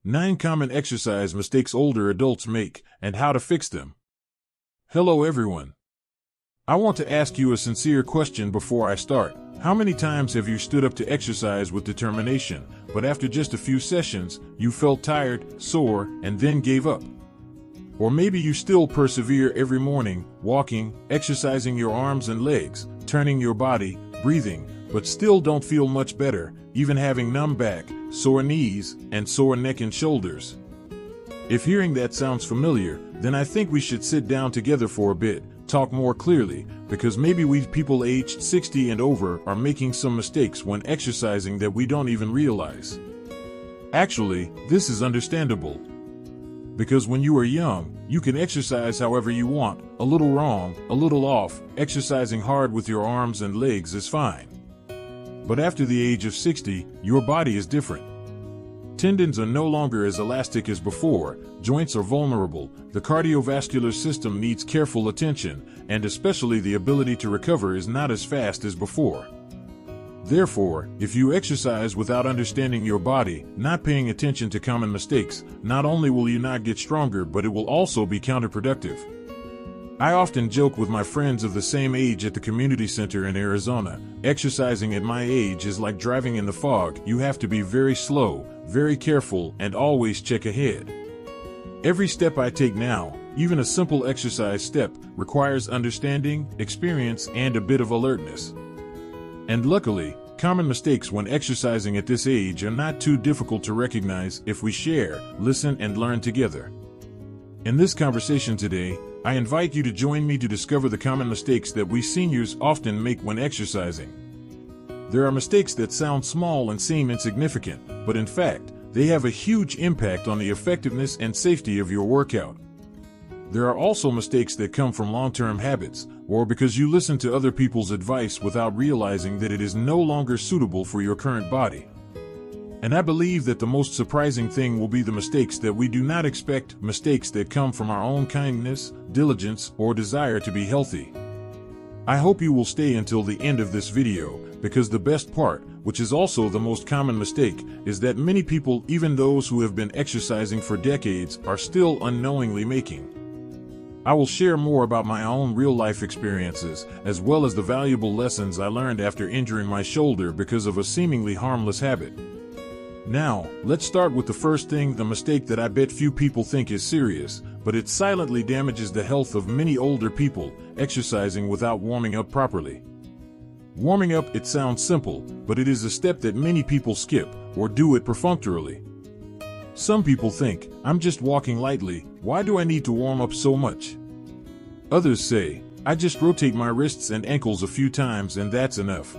9 common exercise mistakes older adults make, and how to fix them. Hello everyone. I want to ask you a sincere question before I start. How many times have you stood up to exercise with determination, but after just a few sessions, you felt tired, sore, and then gave up? Or maybe you still persevere every morning, walking, exercising your arms and legs, turning your body, breathing, but still don't feel much better, even having numb back, sore knees, and sore neck and shoulders. If hearing that sounds familiar, then I think we should sit down together for a bit, talk more clearly, because maybe we people aged 60 and over are making some mistakes when exercising that we don't even realize. Actually, this is understandable. Because when you are young, you can exercise however you want, a little wrong, a little off, exercising hard with your arms and legs is fine. But after the age of 60, your body is different. Tendons are no longer as elastic as before, joints are vulnerable, the cardiovascular system needs careful attention, and especially the ability to recover is not as fast as before. Therefore, if you exercise without understanding your body, not paying attention to common mistakes, not only will you not get stronger, but it will also be counterproductive. I often joke with my friends of the same age at the community center in Arizona, exercising at my age is like driving in the fog. You have to be very slow, very careful, and always check ahead. Every step I take now, even a simple exercise step, requires understanding, experience, and a bit of alertness. And luckily, common mistakes when exercising at this age are not too difficult to recognize if we share, listen, and learn together. In this conversation today, I invite you to join me to discover the common mistakes that we seniors often make when exercising. There are mistakes that sound small and seem insignificant, but in fact, they have a huge impact on the effectiveness and safety of your workout. There are also mistakes that come from long-term habits, or because you listen to other people's advice without realizing that it is no longer suitable for your current body. And I believe that the most surprising thing will be the mistakes that we do not expect, mistakes that come from our own kindness, diligence, or desire to be healthy. I hope you will stay until the end of this video, because the best part, which is also the most common mistake, is that many people, even those who have been exercising for decades, are still unknowingly making. I will share more about my own real-life experiences, as well as the valuable lessons I learned after injuring my shoulder because of a seemingly harmless habit. Now, let's start with the first thing, the mistake that I bet few people think is serious, but it silently damages the health of many older people, exercising without warming up properly. Warming up, it sounds simple, but it is a step that many people skip, or do it perfunctorily. Some people think, I'm just walking lightly, why do I need to warm up so much? Others say, I just rotate my wrists and ankles a few times and that's enough.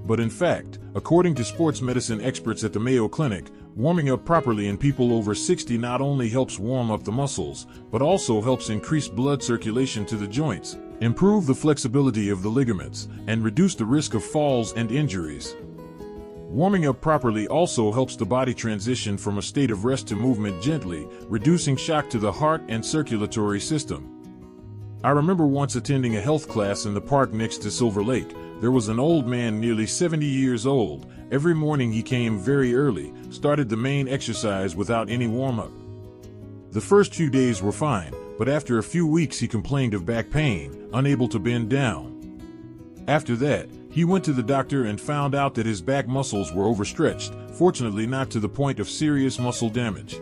But in fact, according to sports medicine experts at the Mayo Clinic, warming up properly in people over 60 not only helps warm up the muscles, but also helps increase blood circulation to the joints, improve the flexibility of the ligaments, and reduce the risk of falls and injuries. Warming up properly also helps the body transition from a state of rest to movement gently, reducing shock to the heart and circulatory system. I remember once attending a health class in the park next to Silver Lake. There was an old man nearly 70 years old. Every morning he came very early, started the main exercise without any warm-up. The first few days were fine, but after a few weeks he complained of back pain, unable to bend down. After that, he went to the doctor and found out that his back muscles were overstretched, fortunately not to the point of serious muscle damage.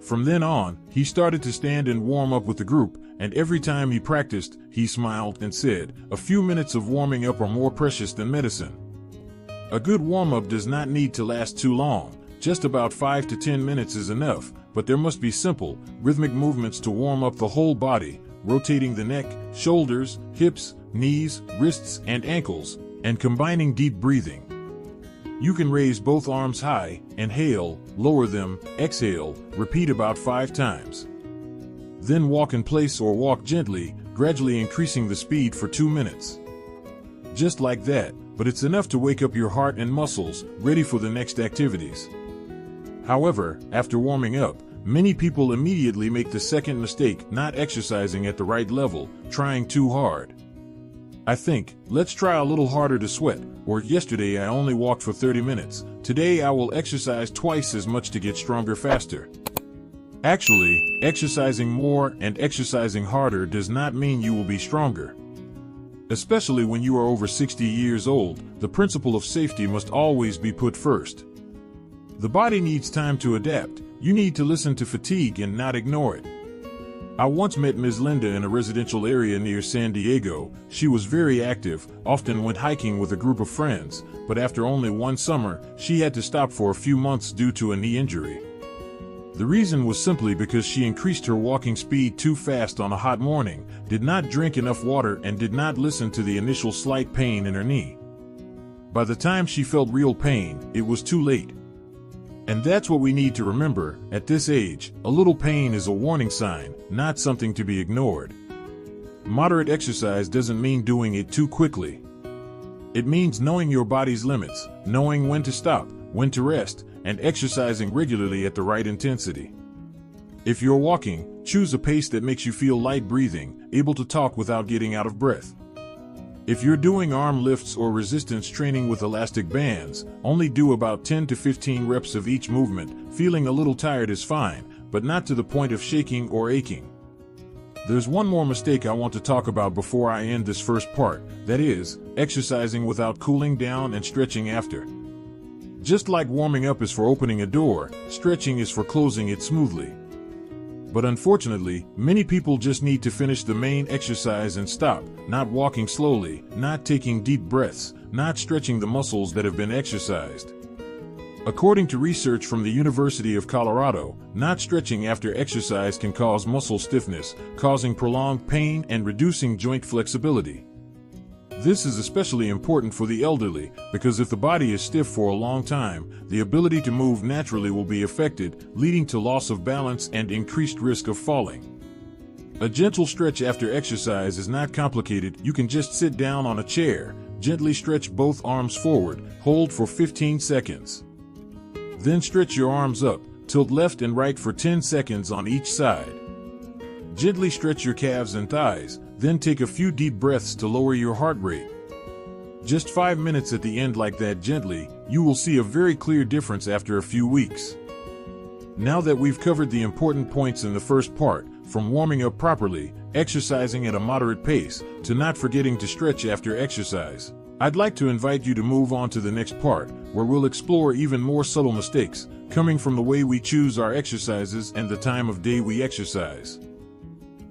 From then on, he started to stand and warm up with the group, and every time he practiced, he smiled and said, a few minutes of warming up are more precious than medicine. A good warm-up does not need to last too long, just about 5 to 10 minutes is enough, but there must be simple, rhythmic movements to warm up the whole body, rotating the neck, shoulders, hips, knees, wrists, and ankles, and combining deep breathing. You can raise both arms high, inhale, lower them, exhale, repeat about 5 times. Then walk in place or walk gently, gradually increasing the speed for 2 minutes. Just like that, but it's enough to wake up your heart and muscles, ready for the next activities. However, after warming up, many people immediately make the second mistake, not exercising at the right level, trying too hard. I think, let's try a little harder to sweat, or yesterday I only walked for 30 minutes, today I will exercise twice as much to get stronger faster. Actually, exercising more and exercising harder does not mean you will be stronger. Especially when you are over 60 years old, the principle of safety must always be put first. The body needs time to adapt. You need to listen to fatigue and not ignore it. I once met Ms. Linda in a residential area near San Diego. She was very active, often went hiking with a group of friends, but after only one summer, she had to stop for a few months due to a knee injury. The reason was simply because she increased her walking speed too fast on a hot morning, did not drink enough water, and did not listen to the initial slight pain in her knee. By the time she felt real pain, it was too late. And that's what we need to remember. At this age, a little pain is a warning sign, not something to be ignored. Moderate exercise doesn't mean doing it too quickly. It means knowing your body's limits, knowing when to stop, when to rest, and exercising regularly at the right intensity. If you're walking, choose a pace that makes you feel light breathing, able to talk without getting out of breath. If you're doing arm lifts or resistance training with elastic bands, only do about 10 to 15 reps of each movement. Feeling a little tired is fine, but not to the point of shaking or aching. There's one more mistake I want to talk about before I end this first part, that is, exercising without cooling down and stretching after. Just like warming up is for opening a door, stretching is for closing it smoothly. But unfortunately, many people just need to finish the main exercise and stop, not walking slowly, not taking deep breaths, not stretching the muscles that have been exercised. According to research from the University of Colorado, not stretching after exercise can cause muscle stiffness, causing prolonged pain and reducing joint flexibility. This is especially important for the elderly, because if the body is stiff for a long time, the ability to move naturally will be affected, leading to loss of balance and increased risk of falling. A gentle stretch after exercise is not complicated. You can just sit down on a chair, gently stretch both arms forward, hold for 15 seconds. Then stretch your arms up, tilt left and right for 10 seconds on each side. Gently stretch your calves and thighs, then take a few deep breaths to lower your heart rate. Just 5 minutes at the end like that gently, you will see a very clear difference after a few weeks. Now that we've covered the important points in the first part, from warming up properly, exercising at a moderate pace, to not forgetting to stretch after exercise, I'd like to invite you to move on to the next part, where we'll explore even more subtle mistakes, coming from the way we choose our exercises and the time of day we exercise.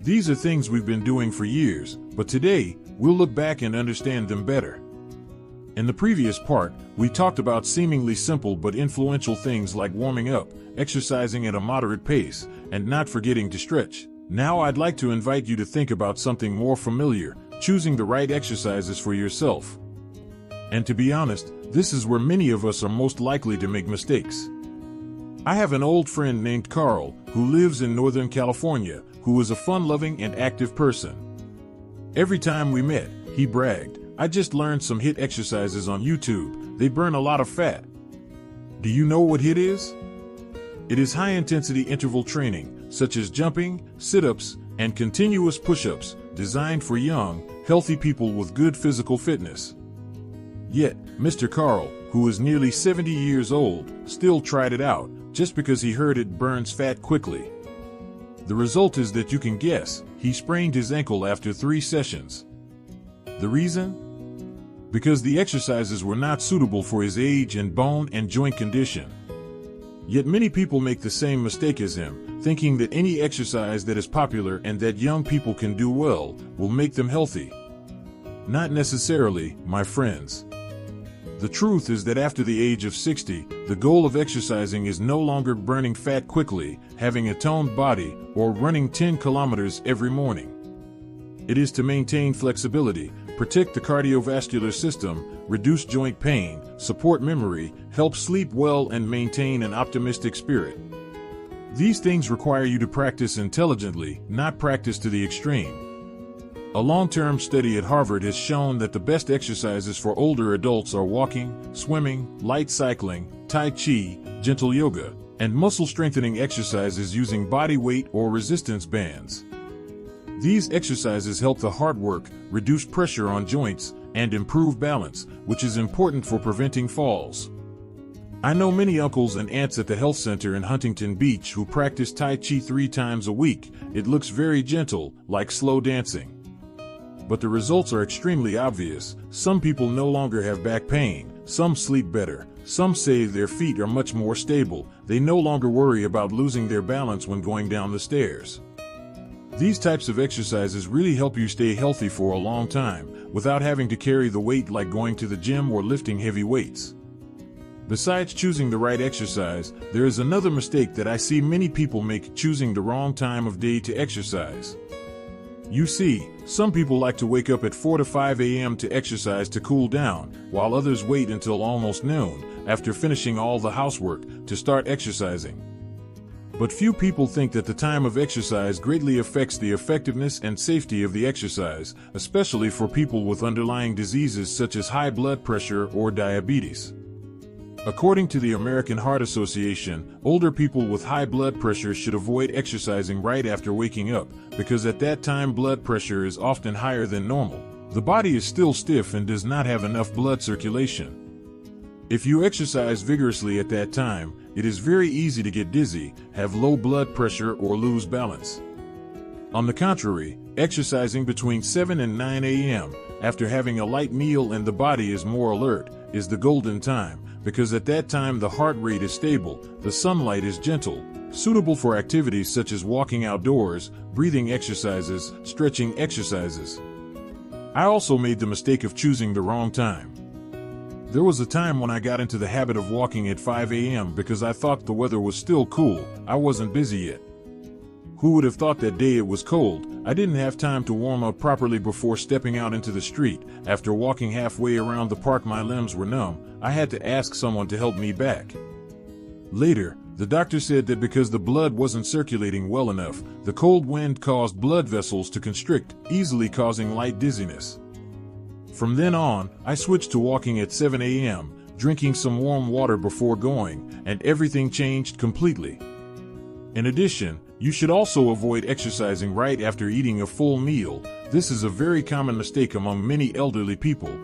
These are things we've been doing for years, but today, we'll look back and understand them better. In the previous part, we talked about seemingly simple but influential things like warming up, exercising at a moderate pace, and not forgetting to stretch. Now I'd like to invite you to think about something more familiar, choosing the right exercises for yourself. And to be honest, this is where many of us are most likely to make mistakes. I have an old friend named Carl, who lives in Northern California, who is a fun-loving and active person. Every time we met, he bragged, "I just learned some HIIT exercises on YouTube. They burn a lot of fat." Do you know what HIIT is? It is high-intensity interval training, such as jumping, sit-ups, and continuous push-ups, designed for young, healthy people with good physical fitness. Yet, Mr. Carl, who is nearly 70 years old, still tried it out, just because he heard it burns fat quickly. The result is that you can guess, he sprained his ankle after 3 sessions. The reason? Because the exercises were not suitable for his age and bone and joint condition. Yet many people make the same mistake as him, thinking that any exercise that is popular and that young people can do well will make them healthy. Not necessarily, my friends. The truth is that after the age of 60, the goal of exercising is no longer burning fat quickly, having a toned body, or running 10 kilometers every morning. It is to maintain flexibility, protect the cardiovascular system, reduce joint pain, support memory, help sleep well, and maintain an optimistic spirit. These things require you to practice intelligently, not practice to the extreme. A long-term study at Harvard has shown that the best exercises for older adults are walking, swimming, light cycling, tai chi, gentle yoga, and muscle-strengthening exercises using body weight or resistance bands. These exercises help the heart work, reduce pressure on joints, and improve balance, which is important for preventing falls. I know many uncles and aunts at the health center in Huntington Beach who practice Tai Chi 3 times a week. It looks very gentle, like slow dancing. But the results are extremely obvious. Some people no longer have back pain, some sleep better, some say their feet are much more stable, they no longer worry about losing their balance when going down the stairs. These types of exercises really help you stay healthy for a long time, without having to carry the weight like going to the gym or lifting heavy weights. Besides choosing the right exercise, there is another mistake that I see many people make: choosing the wrong time of day to exercise. You see, some people like to wake up at 4 to 5 a.m. to exercise to cool down, while others wait until almost noon, after finishing all the housework, to start exercising. But few people think that the time of exercise greatly affects the effectiveness and safety of the exercise, especially for people with underlying diseases such as high blood pressure or diabetes. According to the American Heart Association, older people with high blood pressure should avoid exercising right after waking up, because at that time blood pressure is often higher than normal. The body is still stiff and does not have enough blood circulation. If you exercise vigorously at that time, it is very easy to get dizzy, have low blood pressure, or lose balance. On the contrary, exercising between 7 and 9 a.m., after having a light meal and the body is more alert, is the golden time, because at that time the heart rate is stable, the sunlight is gentle, suitable for activities such as walking outdoors, breathing exercises, stretching exercises. I also made the mistake of choosing the wrong time. There was a time when I got into the habit of walking at 5 a.m. because I thought the weather was still cool, I wasn't busy yet. Who would have thought that day it was cold? I didn't have time to warm up properly before stepping out into the street. After walking halfway around the park, my limbs were numb. I had to ask someone to help me back. Later, the doctor said that because the blood wasn't circulating well enough, the cold wind caused blood vessels to constrict, easily causing light dizziness. From then on, I switched to walking at 7 a.m., drinking some warm water before going, and everything changed completely. In addition, you should also avoid exercising right after eating a full meal. This is a very common mistake among many elderly people.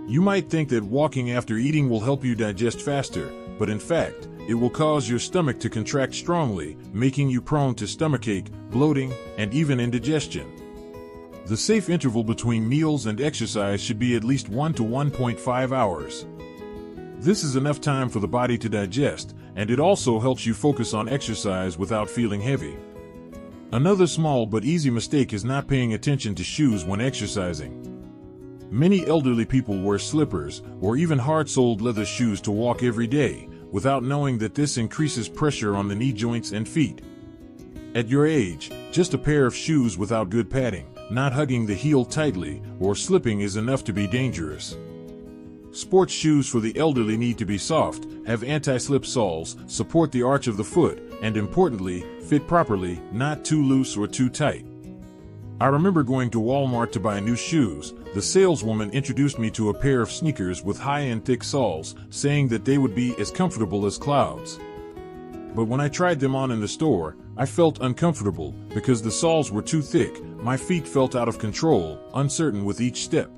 You might think that walking after eating will help you digest faster, but in fact, it will cause your stomach to contract strongly, making you prone to stomachache, bloating, and even indigestion. The safe interval between meals and exercise should be at least 1 to 1.5 hours. This is enough time for the body to digest, and it also helps you focus on exercise without feeling heavy. Another small but easy mistake is not paying attention to shoes when exercising. Many elderly people wear slippers or even hard-soled leather shoes to walk every day, without knowing that this increases pressure on the knee joints and feet. At your age, just a pair of shoes without good padding, not hugging the heel tightly, or slipping is enough to be dangerous. Sports shoes for the elderly need to be soft, have anti-slip soles, support the arch of the foot, and importantly, fit properly, not too loose or too tight. I remember going to Walmart to buy new shoes. The saleswoman introduced me to a pair of sneakers with high and thick soles, saying that they would be as comfortable as clouds. But when I tried them on in the store, I felt uncomfortable because the soles were too thick. My feet felt out of control, uncertain with each step.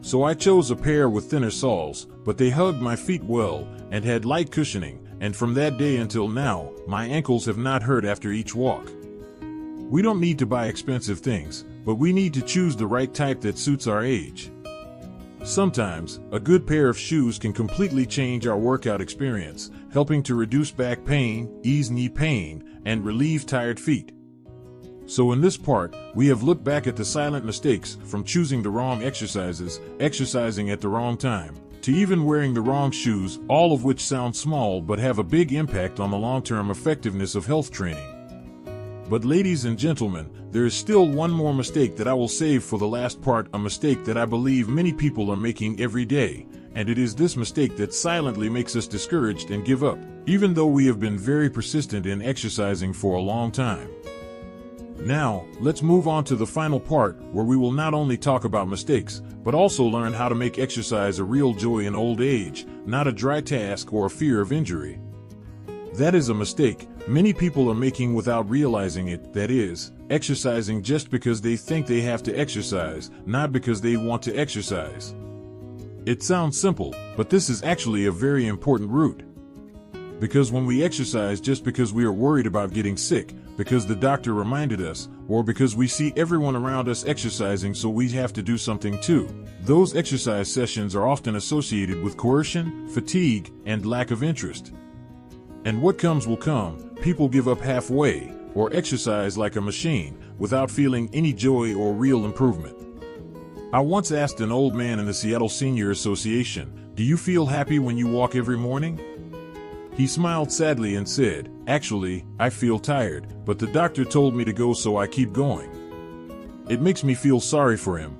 So I chose a pair with thinner soles, but they hugged my feet well and had light cushioning, and from that day until now, my ankles have not hurt after each walk. We don't need to buy expensive things, but we need to choose the right type that suits our age. Sometimes, a good pair of shoes can completely change our workout experience, helping to reduce back pain, ease knee pain, and relieve tired feet. So in this part, we have looked back at the silent mistakes, from choosing the wrong exercises, exercising at the wrong time, to even wearing the wrong shoes, all of which sound small but have a big impact on the long-term effectiveness of health training. But ladies and gentlemen, there is still one more mistake that I will save for the last part, a mistake that I believe many people are making every day, and it is this mistake that silently makes us discouraged and give up, even though we have been very persistent in exercising for a long time. Now, let's move on to the final part, where we will not only talk about mistakes, but also learn how to make exercise a real joy in old age, not a dry task or a fear of injury. That is a mistake many people are making without realizing it, that is, exercising just because they think they have to exercise, not because they want to exercise. It sounds simple, but this is actually a very important root. Because when we exercise just because we are worried about getting sick, because the doctor reminded us, or because we see everyone around us exercising so we have to do something too, those exercise sessions are often associated with coercion, fatigue, and lack of interest. And what comes will come. People give up halfway, or exercise like a machine, without feeling any joy or real improvement. I once asked an old man in the Seattle Senior Association, "Do you feel happy when you walk every morning?" He smiled sadly and said, "Actually, I feel tired, but the doctor told me to go, so I keep going." It makes me feel sorry for him.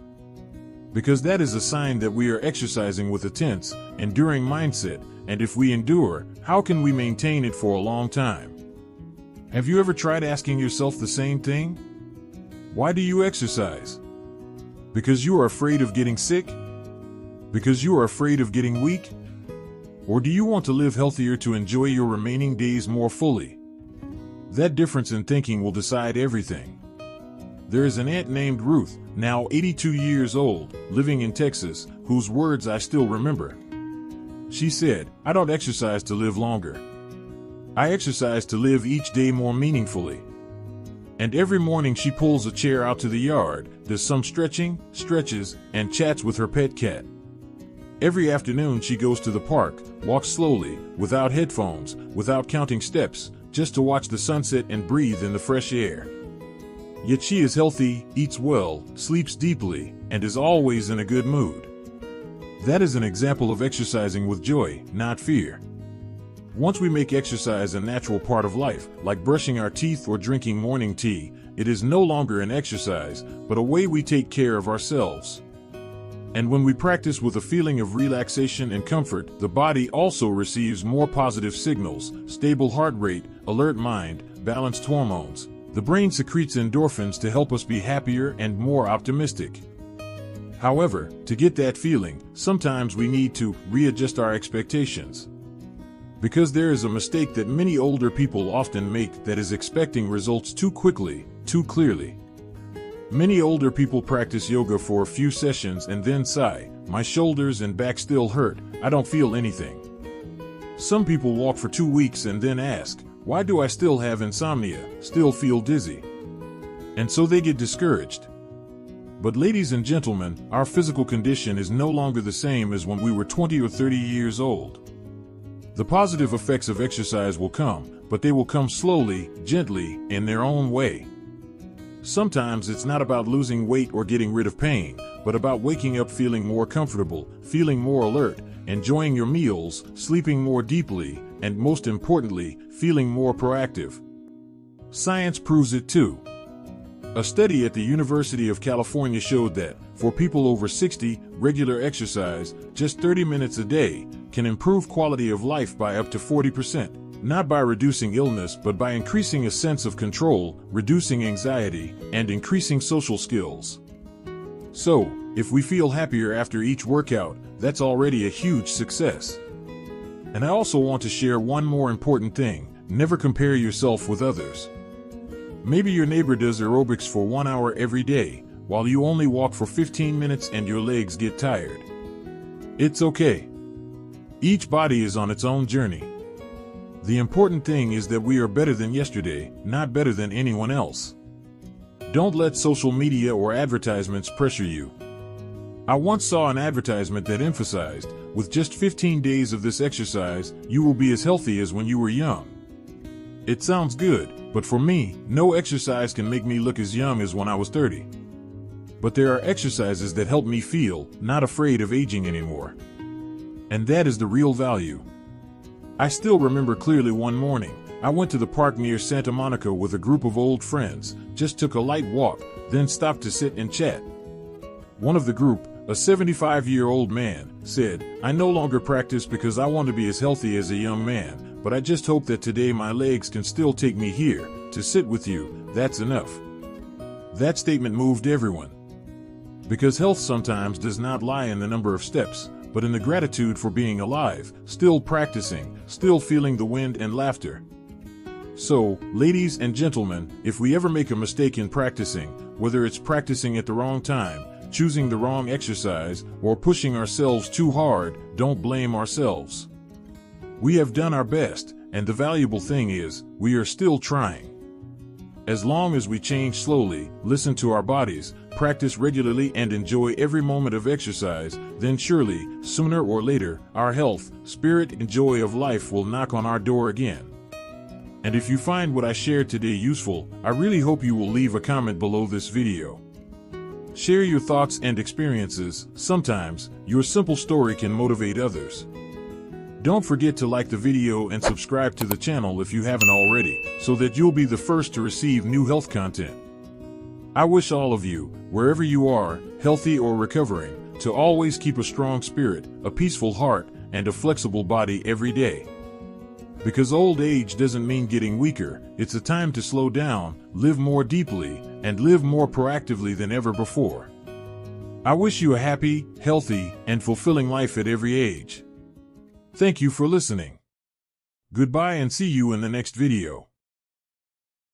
Because that is a sign that we are exercising with a tense, enduring mindset, and if we endure, how can we maintain it for a long time? Have you ever tried asking yourself the same thing? Why do you exercise? Because you are afraid of getting sick? Because you are afraid of getting weak? Or do you want to live healthier to enjoy your remaining days more fully? That difference in thinking will decide everything. There is an aunt named Ruth, now 82 years old, living in Texas, whose words I still remember. She said, "I don't exercise to live longer. I exercise to live each day more meaningfully." And every morning she pulls a chair out to the yard, does some stretching, stretches, and chats with her pet cat. Every afternoon she goes to the park, walks slowly, without headphones, without counting steps, just to watch the sunset and breathe in the fresh air. Yet she is healthy, eats well, sleeps deeply, and is always in a good mood. That is an example of exercising with joy, not fear. Once we make exercise a natural part of life, like brushing our teeth or drinking morning tea, it is no longer an exercise, but a way we take care of ourselves. And when we practice with a feeling of relaxation and comfort, the body also receives more positive signals: stable heart rate, alert mind, balanced hormones. The brain secretes endorphins to help us be happier and more optimistic. However, to get that feeling, sometimes we need to readjust our expectations. Because there is a mistake that many older people often make, that is expecting results too quickly, too clearly. Many older people practice yoga for a few sessions and then sigh, "My shoulders and back still hurt, I don't feel anything." Some people walk for 2 weeks and then ask, "Why do I still have insomnia, still feel dizzy?" And so they get discouraged. But ladies and gentlemen, our physical condition is no longer the same as when we were 20 or 30 years old. The positive effects of exercise will come, but they will come slowly, gently, in their own way. Sometimes it's not about losing weight or getting rid of pain, but about waking up feeling more comfortable, feeling more alert, enjoying your meals, sleeping more deeply, and most importantly, feeling more proactive. Science proves it too. A study at the University of California showed that, for people over 60, regular exercise, just 30 minutes a day, can improve quality of life by up to 40%. Not by reducing illness, but by increasing a sense of control, reducing anxiety, and increasing social skills. So, if we feel happier after each workout, that's already a huge success. And I also want to share one more important thing: never compare yourself with others. Maybe your neighbor does aerobics for 1 hour every day, while you only walk for 15 minutes and your legs get tired. It's okay. Each body is on its own journey. The important thing is that we are better than yesterday, not better than anyone else. Don't let social media or advertisements pressure you. I once saw an advertisement that emphasized, "With just 15 days of this exercise, you will be as healthy as when you were young." It sounds good, but for me, no exercise can make me look as young as when I was 30. But there are exercises that help me feel not afraid of aging anymore. And that is the real value. I still remember clearly one morning, I went to the park near Santa Monica with a group of old friends, just took a light walk, then stopped to sit and chat. One of the group, a 75-year-old man, said, "I no longer practice because I want to be as healthy as a young man, but I just hope that today my legs can still take me here, to sit with you, that's enough." That statement moved everyone. Because health sometimes does not lie in the number of steps, but in the gratitude for being alive, still practicing, still feeling the wind and laughter. So, ladies and gentlemen, if we ever make a mistake in practicing, whether it's practicing at the wrong time, choosing the wrong exercise, or pushing ourselves too hard, don't blame ourselves. We have done our best, and the valuable thing is, we are still trying. As long as we change slowly, listen to our bodies, practice regularly, and enjoy every moment of exercise, then surely, sooner or later, our health, spirit, and joy of life will knock on our door again. And if you find what I shared today useful, I really hope you will leave a comment below this video. Share your thoughts and experiences. Sometimes, your simple story can motivate others. Don't forget to like the video and subscribe to the channel if you haven't already, so that you'll be the first to receive new health content. I wish all of you, wherever you are, healthy or recovering, to always keep a strong spirit, a peaceful heart, and a flexible body every day. Because old age doesn't mean getting weaker, it's a time to slow down, live more deeply, and live more proactively than ever before. I wish you a happy, healthy, and fulfilling life at every age. Thank you for listening. Goodbye and see you in the next video.